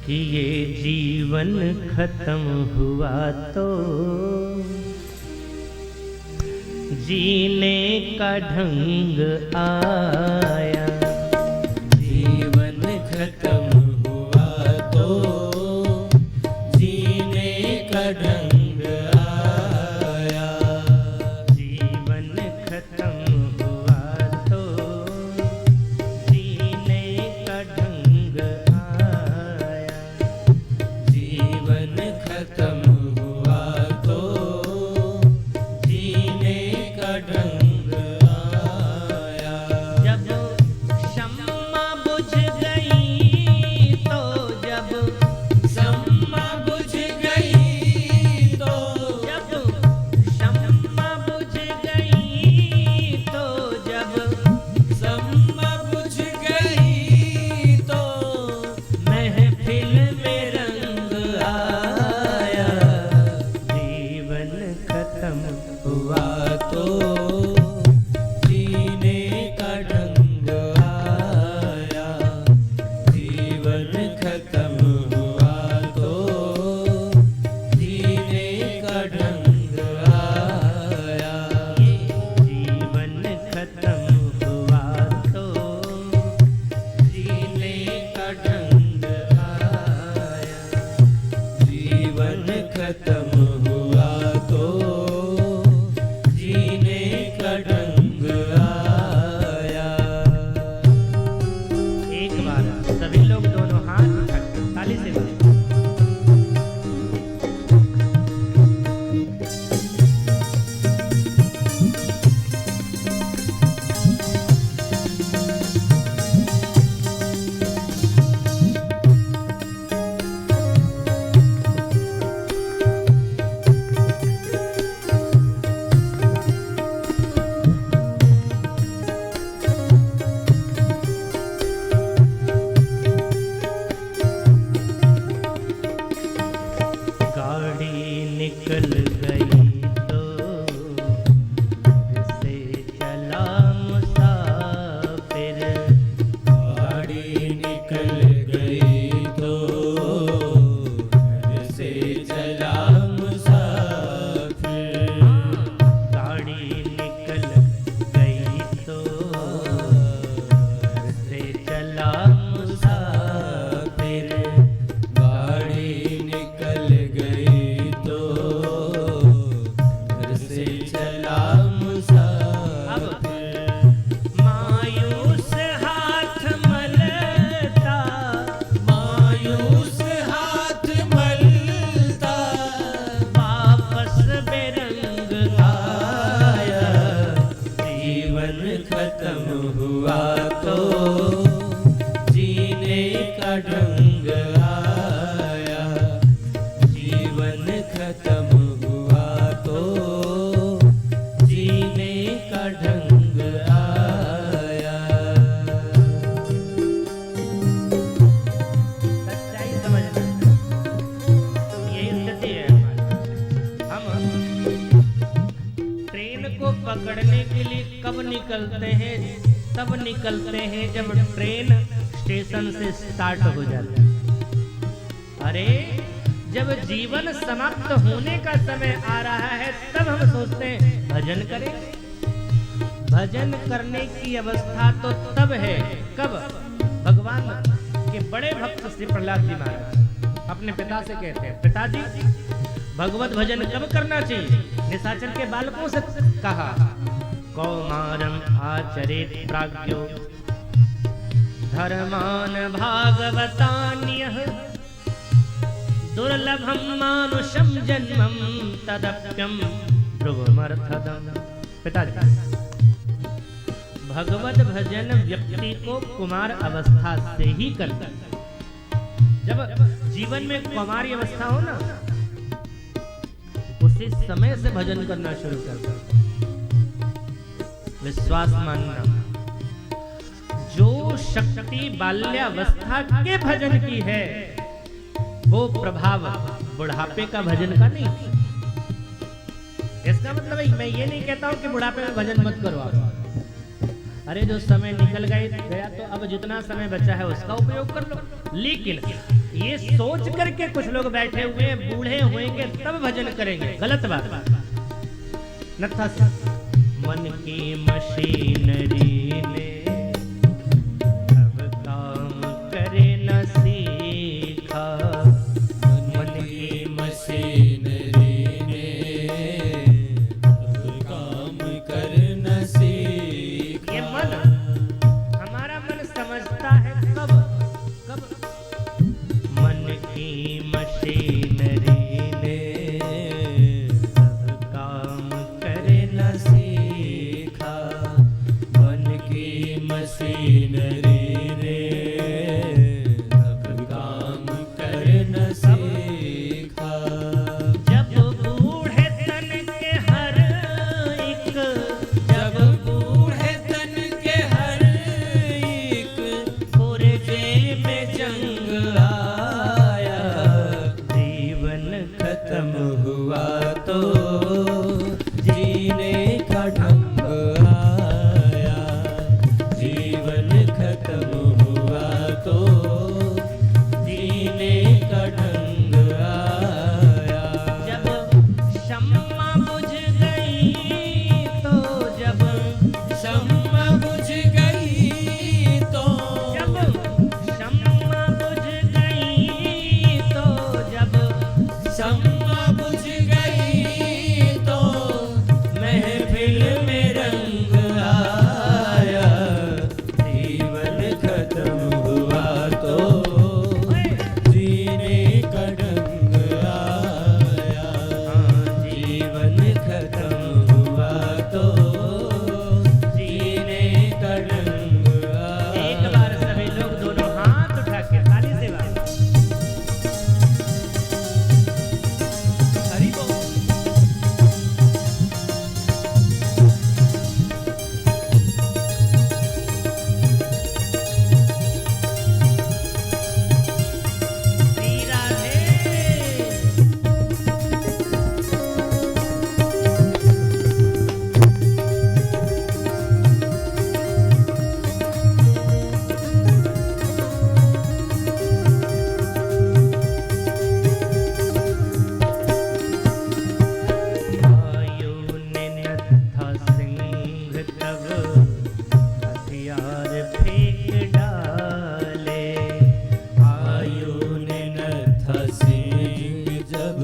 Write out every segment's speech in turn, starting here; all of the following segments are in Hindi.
कि ये जीवन खत्म हुआ तो जीने का ढंग आया। जीवन खत्म हुआ तो जीने का ढंग आया। जीवन खत्म हुआ तो जीने का ढंग आया। जीवन खत्म हुआ तो जीने का ढंग आया। जब शम्मा बुझ गई तो जब शम्मा बुझ गई तो जब शम्मा बुझ गई तो जब शम्मा बुझ गई तो महफिल में रंग आया। जीवन खत्म हुआ तो जीने का ढंग आया। जीवन खत्म हुआ तो जीने का ढंग आया। जीवन खत्म हुआ तो जीने का ढंग आया। जीवन खत्म हुआ तो जीने का ढंग आया। एक बार सभी लोग दोनों हाथ उठाकर ताली से बजाएं। गाड़ी निकल गई तो घर से चला मुसाफिर। गाड़ी निकल गई तो घर से चला मुसाफिर। गाड़ी निकल गई तो घर से चला मुसाफिर। गाड़ी निकल गई तो घर से चला मुसाफिर। मायूस हाथ मलता मायूस हाथ मलता वापस बेरंग आया। जीवन खत्म हुआ तो जीने का ढंग आया। जीवन खत्म हुआ तो जीने का ढंग आया। सच्चाई समझना, यही स्थिति है हमारी। हम ट्रेन को पकड़ने के लिए कब निकलते हैं? तब निकलते हैं जब ट्रेन स्टेशन से स्टार्ट हो जाती है। अरे जब जीवन समाप्त होने का समय आ रहा है तब हम सोचते हैं भजन करें। भजन करने की अवस्था तो तब है कब भगवान के बड़े भक्त श्री प्रहलाद जी महाराज अपने पिता से कहते हैं, पिताजी भगवत भजन कब करना चाहिए? निशाचर के बालकों से कहा, कौमारम आचरेत प्राज्ञो धर्मान भागवतान्यः दुर्लभम मानुषम जन्मम तदप्यम ध्रुवमर्थदम। पिताजी भगवत भजन व्यक्ति को कुमार अवस्था से ही करता है। जब जीवन में कुमारी अवस्था हो ना उसी समय से भजन करना शुरू करता है। विश्वास मानना, जो शक्ति बाल्यावस्था के भजन की है वो प्रभाव बुढ़ापे का भजन का नहीं। इसका मतलब है मैं ये नहीं कहता हूं कि बुढ़ापे में भजन मत करो आप। अरे जो समय निकल गया तो अब जितना समय बचा है उसका उपयोग कर लो। लेकिन ये सोच करके कुछ लोग बैठे हुए हैं, बूढ़े होंगे तब भजन करेंगे, गलत बात। नथा मन की मशीनरी ने अब काम करे न सीखा, मन की मशीनरी ने अब काम कर न सीखा। ये मन, हमारा मन समझता है कब कब मन की मशीनरी ने अब काम करे न सीखा, मन की मशीनरी ने अब काम कर न सीखा। जब बूढ़े तन के हर एक, जब बूढ़े तन के हर एक पुरजे में जंग आया, जीवन खत्म हुआ तो जीने का ढंग आया, जीवन खत्म हुआ तो जीने का ढंग आया। जब शम्मा बुझ गई तो जब शम्मा बुझ गई तो जब शम्मा बुझ गई तो जब शम्मा बुझ गई तो महफिल में रंग आया, जीवन खत्म हुआ तो जीने का ढंग आया, जीवन खत्म हुआ तो जीने का ढंग एक आया। बार सभी लोग दोनों हाथ उठा के ताली से बात। हरि बोल। श्री राधे। आयु ने नत्था सिंह तब हथियार फेंक डाले, आयु ने नत्था सिंह जब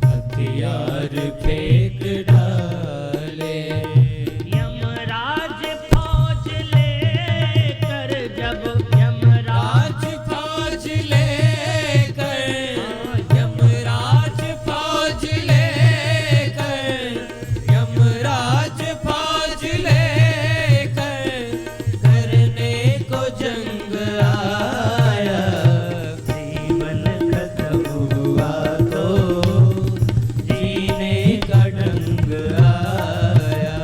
हथियार फेंक डाले, यमराज फौज लेकर जब यमराज राज फौज लेकर, यमराज फौज लेकर, यमराज फौज लेकर करने को जंग आया, जीवन खत्म हुआ तो जीने का ढंग आया,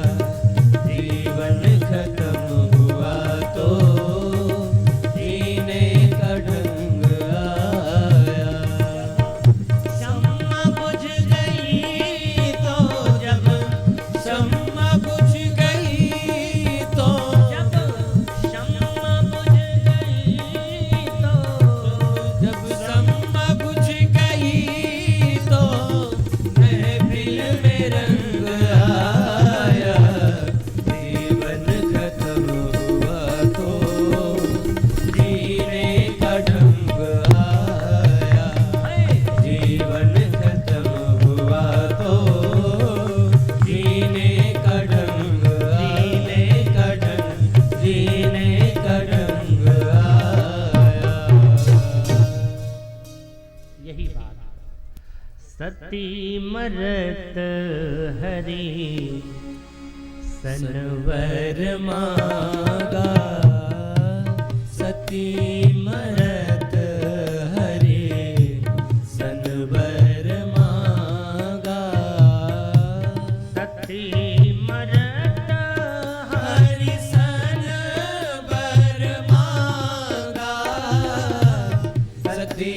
जीवन खत्म हुआ तो जीने का ढंग आया। शम्मा बुझ गई तो जब शम्मा बुझ गई तो जब शम्मा बुझ गई तो जब शम्मा बुझ गई तो महफिल में रंग आया, जीवन खत्म हुआ तो जीने का ढंग आया, जीवन खत्म हुआ तो जीने का ढंग जीने का ढंग आया। यही बात। सती मरत हरि सनवर मांगा, सती मरत हरि सनवर मांगा, सती मरत हरि सनवर मांगा, सती